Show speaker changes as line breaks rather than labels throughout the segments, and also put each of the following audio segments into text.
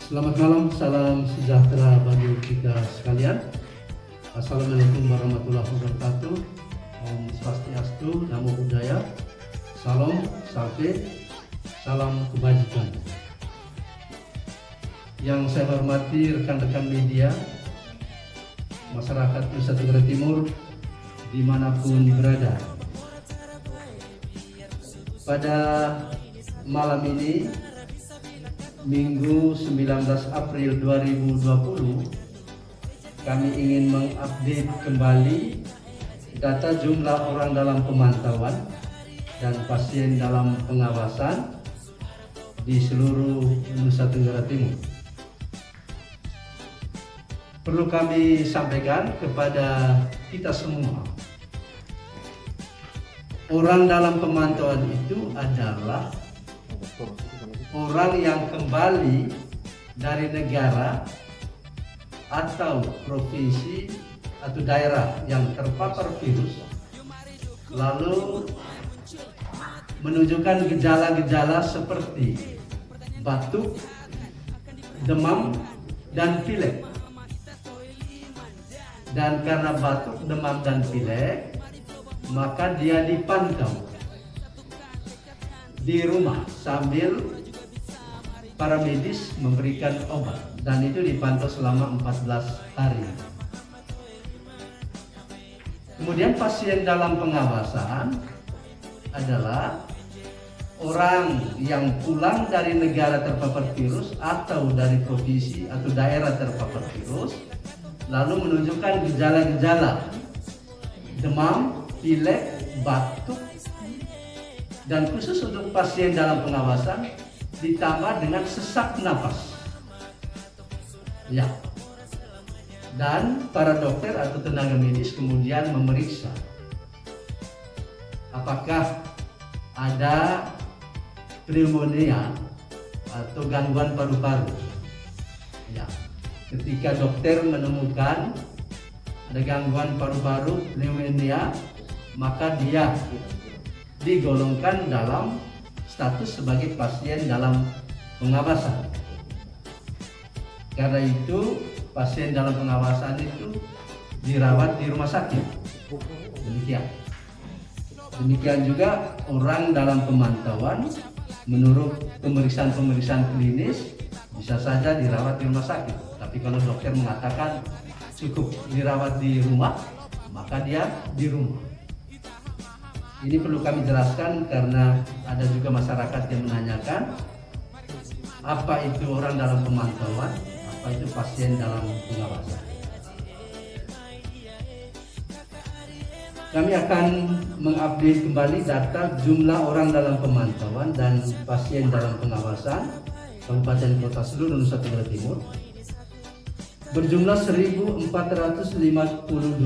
Selamat malam, salam sejahtera bagi kita sekalian. Assalamualaikum warahmatullahi wabarakatuh. Om Swastiastu, Namo Buddhaya, Salam, Salte, salam kebajikan. Yang saya hormati rekan-rekan media, masyarakat Nusa Tenggara Timur dimanapun berada. Pada malam ini, Minggu 19 April 2020, kami ingin mengupdate kembali data jumlah orang dalam pemantauan dan pasien dalam pengawasan di seluruh Nusa Tenggara Timur. Perlu kami sampaikan kepada kita semua, orang dalam pemantauan itu adalah orang yang kembali dari negara atau provinsi atau daerah yang terpapar virus, lalu menunjukkan gejala-gejala seperti batuk, demam, dan pilek. Dan karena batuk, demam, dan pilek, maka dia dipantau di rumah sambil para medis memberikan obat, dan itu dipantau selama 14 hari. Kemudian pasien dalam pengawasan adalah orang yang pulang dari negara terpapar virus atau dari provinsi atau daerah terpapar virus, lalu menunjukkan gejala-gejala demam, pilek, batuk, dan khusus untuk pasien dalam pengawasan ditambah dengan sesak napas. Ya. Dan para dokter atau tenaga medis kemudian memeriksa apakah ada pneumonia atau gangguan paru-paru. Ya. Ketika dokter menemukan ada gangguan paru-paru, pneumonia, maka dia digolongkan dalam status sebagai pasien dalam pengawasan. Karena itu pasien dalam pengawasan itu dirawat di rumah sakit. Demikian juga orang dalam pemantauan menurut pemeriksaan klinis bisa saja dirawat di rumah sakit. Tapi kalau dokter mengatakan cukup dirawat di rumah, maka dia di rumah. Ini perlu kami jelaskan karena ada juga masyarakat yang menanyakan apa itu orang dalam pemantauan, apa itu pasien dalam pengawasan. Kami akan mengupdate kembali data jumlah orang dalam pemantauan dan pasien dalam pengawasan Kabupaten Kota seluruh Nusa Tenggara Timur berjumlah 1.452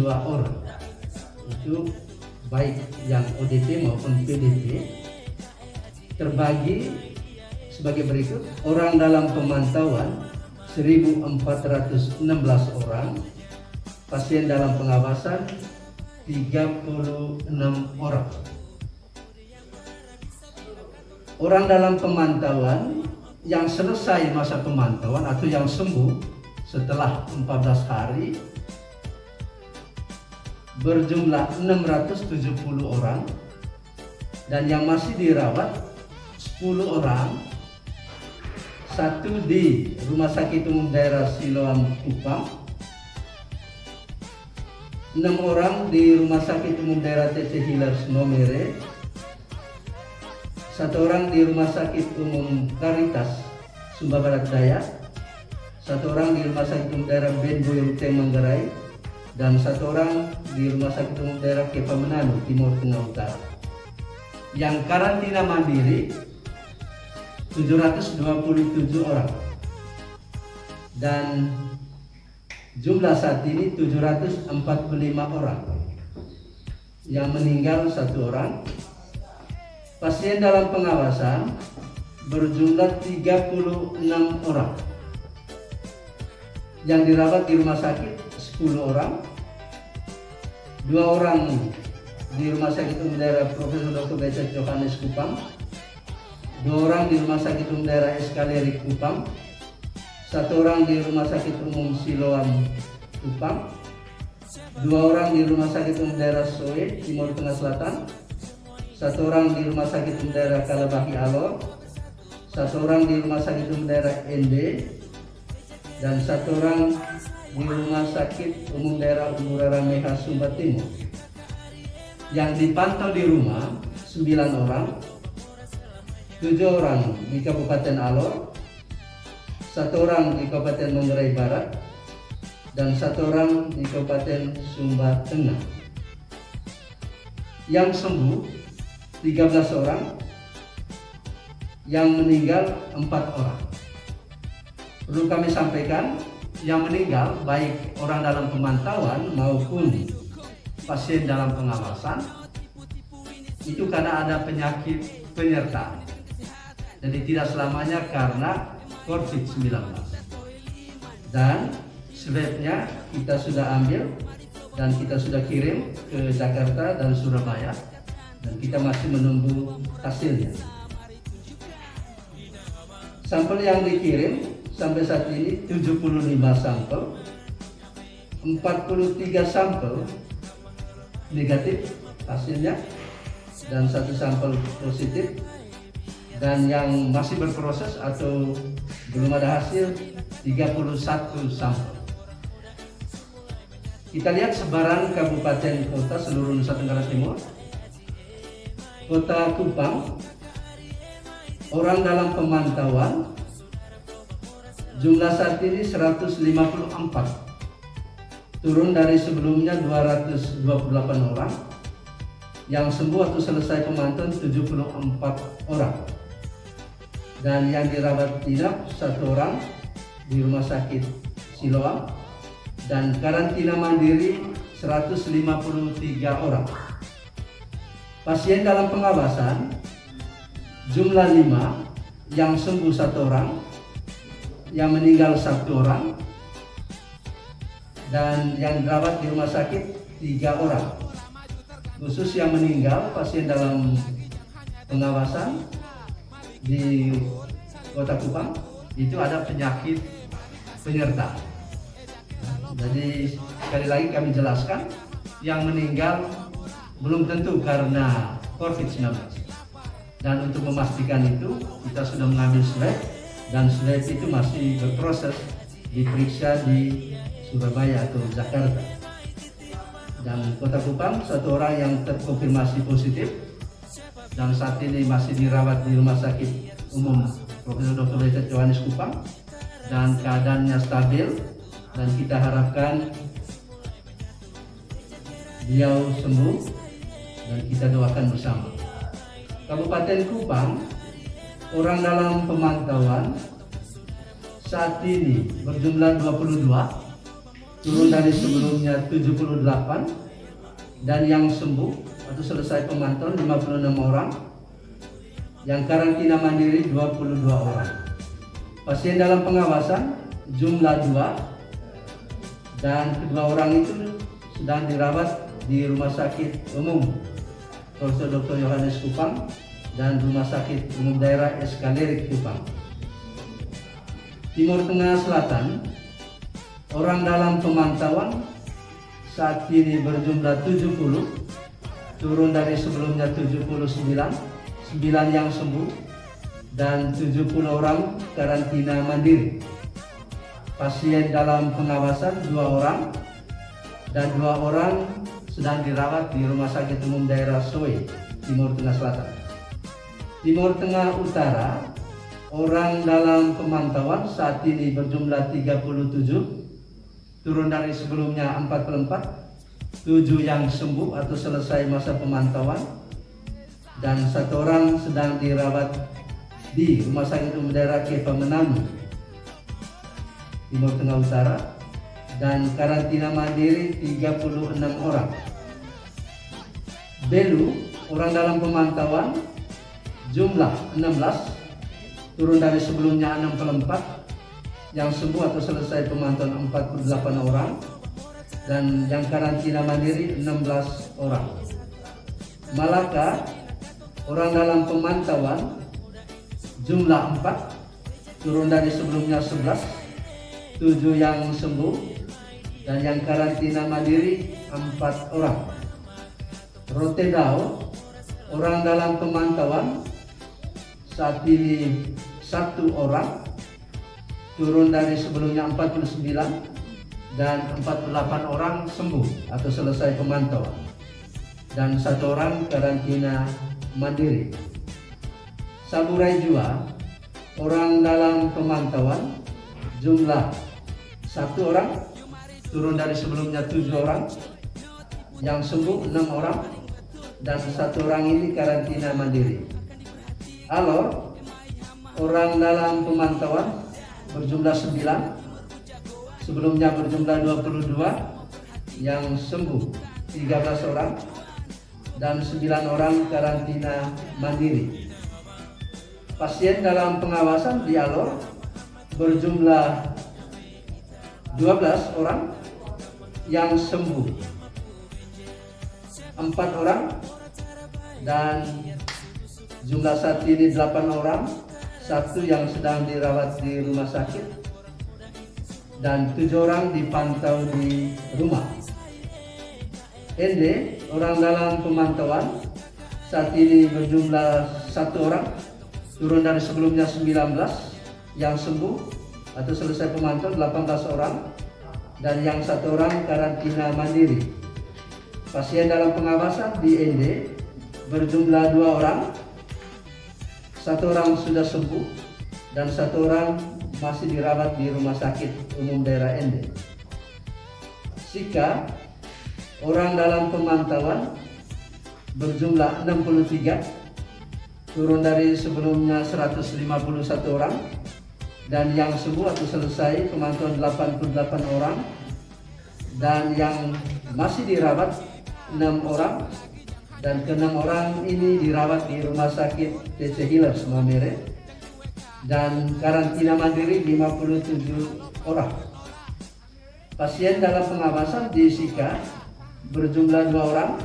orang. Itu baik yang ODP maupun PDP, terbagi sebagai berikut: orang dalam pemantauan 1.416 orang, pasien dalam pengawasan 36 orang. Orang dalam pemantauan yang selesai masa pemantauan atau yang sembuh setelah 14 hari berjumlah 670 orang, dan yang masih dirawat 10 orang, satu di Rumah Sakit Umum Daerah Siloam Kupang, 6 orang di Rumah Sakit Umum Daerah TC Hilars Nomere, 1 orang di Rumah Sakit Umum Karitas Sumba Barat Daya, 1 orang di Rumah Sakit Umum Daerah Ben Boyong Teng Manggarai, dan 1 orang di Rumah Sakit Umum Daerah Kepa Menanu Timur Tengah Utara. Yang karantina mandiri 727 orang, dan jumlah saat ini 745 orang. Yang meninggal 1 orang. Pasien dalam pengawasan berjumlah 36 orang. Yang dirawat di rumah sakit 10 orang, 2 orang di Rumah Sakit Umum Daerah Profesor Dr. Becet Johannes Kupang, 2 orang di Rumah Sakit Umum Daerah Eskaleri Kupang, 1 orang di Rumah Sakit Umum Siloam Kupang, 2 orang di Rumah Sakit Umum Daerah Soe Timur Tengah Selatan, 1 orang di Rumah Sakit Umum Daerah Kalabahi Alor, 1 orang di Rumah Sakit Umum Daerah ND, dan 1 orang di Rumah Sakit Umum Daerah Umurara Meha Sumba Timur. Yang dipantau di rumah 9 orang, 7 orang di Kabupaten Alor, 1 orang di Kabupaten Manggarai Barat, dan 1 orang di Kabupaten Sumba Tengah. Yang sembuh 13 orang, yang meninggal 4 orang. Perlu kami sampaikan, yang meninggal baik orang dalam pemantauan maupun pasien dalam pengawasan itu karena ada penyakit penyerta. Jadi tidak selamanya karena COVID-19. Dan swabnya kita sudah ambil dan kita sudah kirim ke Jakarta dan Surabaya, dan kita masih menunggu hasilnya. Sampel yang dikirim sampai saat ini 75 sampel, 43 sampel negatif hasilnya, dan 1 sampel positif, dan yang masih berproses atau belum ada hasil 31 sampel. Kita lihat sebaran kabupaten kota seluruh Nusa Tenggara Timur. Kota Kupang, orang dalam pemantauan jumlah saat ini 154, turun dari sebelumnya 228 orang. Yang sembuh atau selesai pemantauan 74 orang. Dan yang dirawat inap 1 orang di Rumah Sakit Siloam, dan karantina mandiri 153 orang. Pasien dalam pengawasan jumlah 5, yang sembuh 1 orang, yang meninggal 1 orang, dan yang dirawat di rumah sakit 3 orang. Khusus yang meninggal pasien dalam pengawasan di Kota Kupang itu ada penyakit penyerta. Jadi sekali lagi kami jelaskan, yang meninggal belum tentu karena COVID-19. Dan untuk memastikan itu kita sudah mengambil swab, dan swab itu masih berproses diperiksa di Surabaya atau Jakarta. Dan Kota Kupang 1 orang yang terkonfirmasi positif, dan saat ini masih dirawat di Rumah Sakit Umum Profesor Dr. Richard Johannes Kupang, dan keadaannya stabil, dan kita harapkan beliau sembuh dan kita doakan bersama. Kabupaten Kupang, orang dalam pemantauan saat ini berjumlah 22, turun dari sebelumnya 78, dan yang sembuh atau selesai pemantauan 56 orang, yang karantina mandiri 22 orang. Pasien dalam pengawasan jumlah 2, dan kedua orang itu sedang dirawat di Rumah Sakit Umum Profesor Dr. Johannes Kupang dan Rumah Sakit Umum Daerah Eskalerik Kupang. Timur Tengah Selatan, orang dalam pemantauan saat ini berjumlah 70, turun dari sebelumnya 79, 9 yang sembuh, dan 70 orang karantina mandiri. Pasien dalam pengawasan 2 orang, dan 2 orang sedang dirawat di Rumah Sakit Umum Daerah Soe, Timur Tengah Selatan. Timur Tengah Utara, orang dalam pemantauan saat ini berjumlah 37, turun dari sebelumnya 44, 7 yang sembuh atau selesai masa pemantauan, dan 1 orang sedang dirawat di Rumah Sakit Umum Daerah Kepa Menanu, Timur Tengah Utara, dan karantina mandiri 36 orang. Belu, orang dalam pemantauan jumlah 16, turun dari sebelumnya 64, yang sembuh atau selesai pemantauan 48 orang, dan yang karantina mandiri 16 orang. Malaka, orang dalam pemantauan jumlah 4, turun dari sebelumnya 11, 7 yang sembuh, dan yang karantina mandiri 4 orang. Rotendao, orang dalam pemantauan saat ini 1 orang, turun dari sebelumnya 49, dan 48 orang sembuh atau selesai pemantauan, dan 1 orang karantina mandiri. Saburai Jua, orang dalam pemantauan jumlah 1 orang, turun dari sebelumnya 7 orang, yang sembuh 6 orang, dan 1 orang ini karantina mandiri. Alor, orang dalam pemantauan berjumlah 9, sebelumnya berjumlah 22, yang sembuh 13 orang, dan 9 orang karantina mandiri. Pasien dalam pengawasan di Alor berjumlah 12 orang, yang sembuh 4 orang, dan jumlah saat ini 8 orang, 1 yang sedang dirawat di rumah sakit, dan 7 orang dipantau di rumah. ND, orang dalam pemantauan saat ini berjumlah 1 orang, turun dari sebelumnya 19, yang sembuh atau selesai pemantauan 18 orang, dan yang 1 orang karantina mandiri. Pasien dalam pengawasan di ND berjumlah 2 orang, 1 orang sudah sembuh, dan 1 orang masih dirawat di rumah sakit umum daerah ND. Sika, orang dalam pemantauan berjumlah 63, turun dari sebelumnya 151 orang, dan yang sembuh atau selesai pemantauan 88 orang, dan yang masih dirawat 6 orang, dan ke-6 orang ini dirawat di rumah sakit TC Healers Mamere, dan karantina mandiri 57 orang. Pasien dalam pengawasan di Sika berjumlah 2 orang,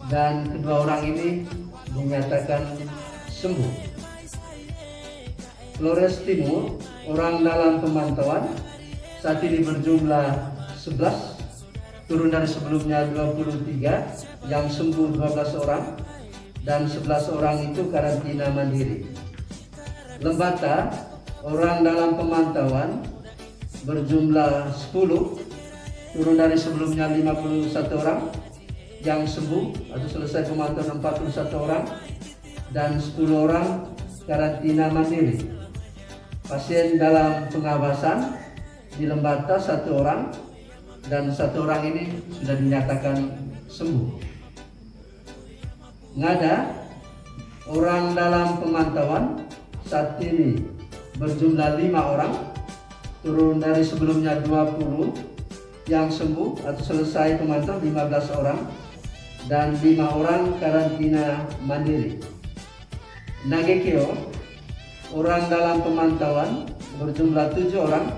dan kedua orang ini dinyatakan sembuh. Flores Timur, orang dalam pemantauan saat ini berjumlah 11, turun dari sebelumnya 23, yang sembuh 12 orang, dan 11 orang itu karantina mandiri. Lembata, orang dalam pemantauan berjumlah 10, turun dari sebelumnya 51 orang, yang sembuh atau selesai pemantauan 41 orang, dan 10 orang karantina mandiri. Pasien dalam pengawasan di Lembata 1 orang, dan 1 orang ini sudah dinyatakan sembuh. Ngada, orang dalam pemantauan saat ini berjumlah 5 orang, turun dari sebelumnya 20, yang sembuh atau selesai pemantauan 15 orang, dan 5 orang karantina mandiri. Nagekeo, orang dalam pemantauan berjumlah 7 orang,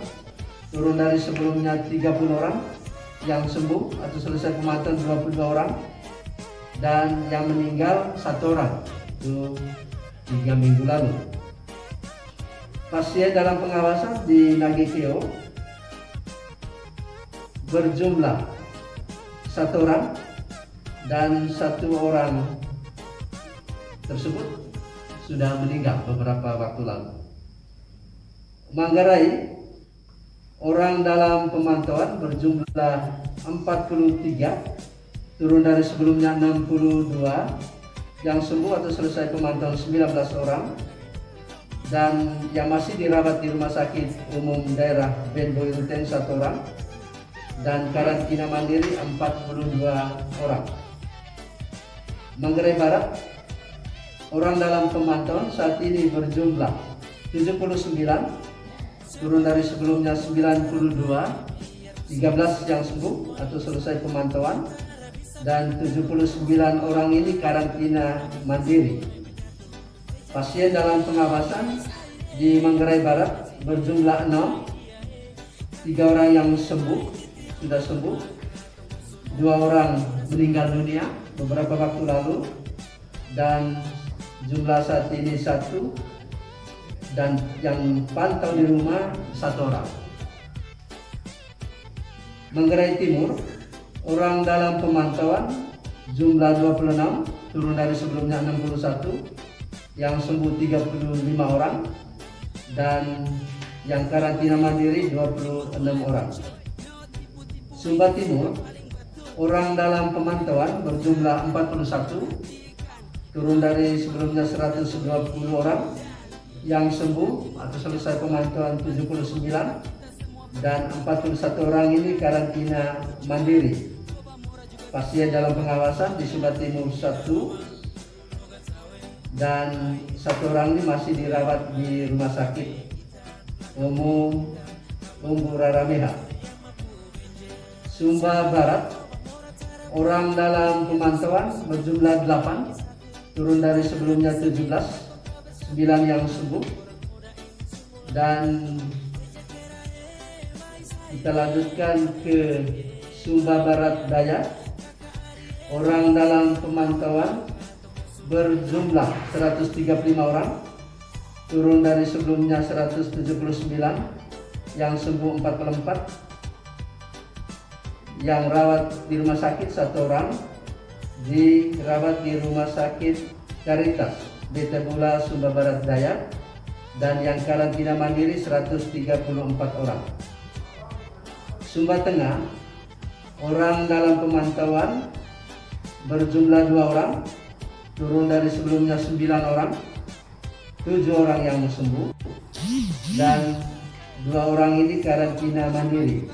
turun dari sebelumnya 30 orang, yang sembuh atau selesai pemantauan 22 orang, dan yang meninggal 1 orang, itu 3 minggu lalu. Pasien dalam pengawasan di Nagekeo berjumlah 1 orang, dan 1 orang tersebut sudah meninggal beberapa waktu lalu. Manggarai, orang dalam pemantauan berjumlah 43, turun dari sebelumnya 62, yang sembuh atau selesai pemantauan 19 orang, dan yang masih dirawat di rumah sakit umum daerah Ben Boyunten 1 orang, dan karantina mandiri 42 orang. Manggarai Barat, orang dalam pemantauan saat ini berjumlah 79, turun dari sebelumnya 92, 13 yang sembuh atau selesai pemantauan, dan 79 orang ini karantina mandiri. Pasien dalam pengawasan di Manggarai Barat berjumlah 6, 3 orang yang sudah sembuh, 2 orang meninggal dunia beberapa waktu lalu, dan jumlah saat ini 1, dan yang pantau di rumah 1 orang. Manggarai Timur, orang dalam pemantauan jumlah 26, turun dari sebelumnya 61, yang sembuh 35 orang, dan yang karantina mandiri 26 orang. Sumba Timur, orang dalam pemantauan berjumlah 41, turun dari sebelumnya 120 orang, yang sembuh atau selesai pemantauan 79, dan 41 orang ini karantina mandiri. Pasien dalam pengawasan di Sumba Timur 1, dan 1 orang ini masih dirawat di Rumah Sakit Umum Umbu Rarameha. Sumba Barat, orang dalam pemantauan berjumlah 8, turun dari sebelumnya 17, 9 yang sembuh, dan kita lanjutkan ke Sumba Barat Daya, orang dalam pemantauan berjumlah 135 orang, turun dari sebelumnya 179, yang sembuh 44, yang rawat di rumah sakit 1 orang, dirawat di Rumah Sakit Caritas Betebula Sumba Barat Daya, dan yang karantina mandiri 134 orang. Sumba Tengah, orang dalam pemantauan berjumlah 2 orang, turun dari sebelumnya 9 orang, 7 orang yang sembuh, dan 2 orang ini karantina mandiri.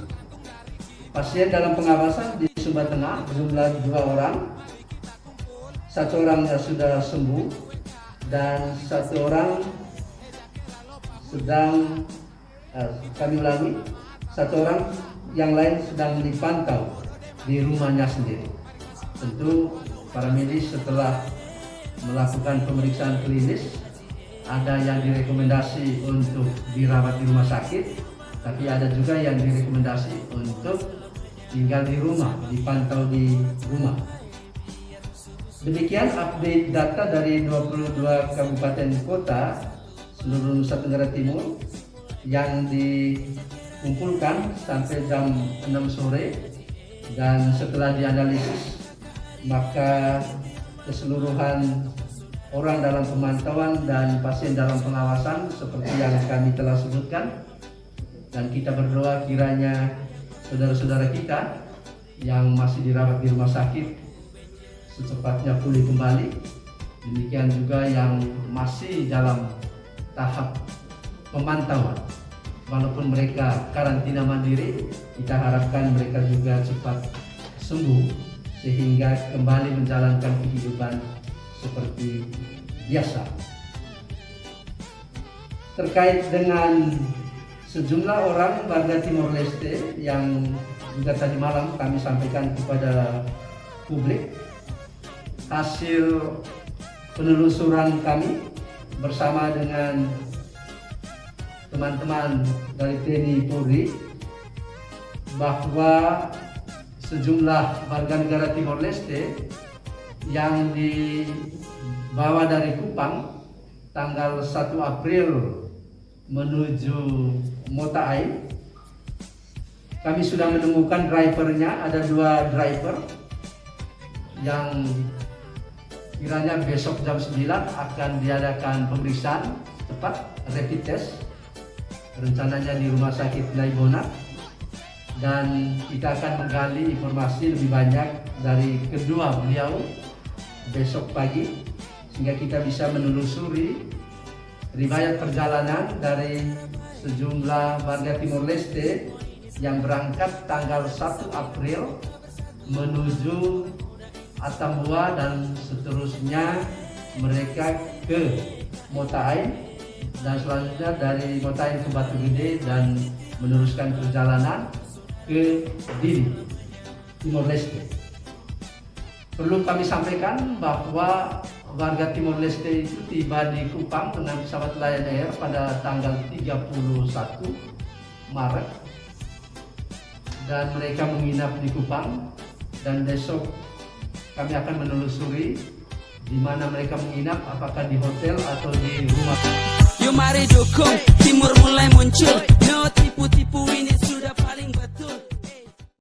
Pasien dalam pengawasan di Sumba Tengah berjumlah 2 orang, 1 orangnya sudah sembuh, dan 1 orang sedang kami ulangi, 1 orang yang lain sedang dipantau di rumahnya sendiri. Tentu para medis setelah melakukan pemeriksaan klinis, ada yang direkomendasi untuk dirawat di rumah sakit, tapi ada juga yang direkomendasi untuk tinggal di rumah, dipantau di rumah. Demikian update data dari 22 kabupaten kota seluruh Nusa Tenggara Timur yang dikumpulkan sampai jam 6 sore, dan setelah dianalisis maka keseluruhan orang dalam pemantauan dan pasien dalam pengawasan seperti yang kami telah sebutkan, dan kita berdoa kiranya saudara-saudara kita yang masih dirawat di rumah sakit secepatnya pulih kembali. Demikian juga yang masih dalam tahap pemantauan, walaupun mereka karantina mandiri, kita harapkan mereka juga cepat sembuh sehingga kembali menjalankan kehidupan seperti biasa. Terkait dengan sejumlah orang warga Timor Leste yang juga tadi malam kami sampaikan kepada publik, hasil penelusuran kami bersama dengan teman-teman dari TNI Polri, bahwa sejumlah warga negara Timor Leste yang dibawa dari Kupang tanggal 1 April menuju Mota Ain, kami sudah menemukan drivernya. Ada 2 driver yang kiranya besok jam 9 akan diadakan pemeriksaan cepat rapid test, rencananya di Rumah Sakit Naibona, dan kita akan menggali informasi lebih banyak dari kedua beliau besok pagi, sehingga kita bisa menelusuri riwayat perjalanan dari sejumlah warga Timor Leste yang berangkat tanggal 1 April menuju Atambua dan seterusnya mereka ke Mota Ain, dan selanjutnya dari Mota Ain ke Batu Gede dan meneruskan perjalanan ke Dili, Timor Leste. Perlu kami sampaikan bahwa warga Timor Leste itu tiba di Kupang dengan pesawat Lion Air pada tanggal 31 Maret, dan mereka menginap di Kupang, dan besok kami akan menelusuri di mana mereka menginap, apakah di hotel atau di rumah.
Yuk mari dukung, Timur mulai muncul.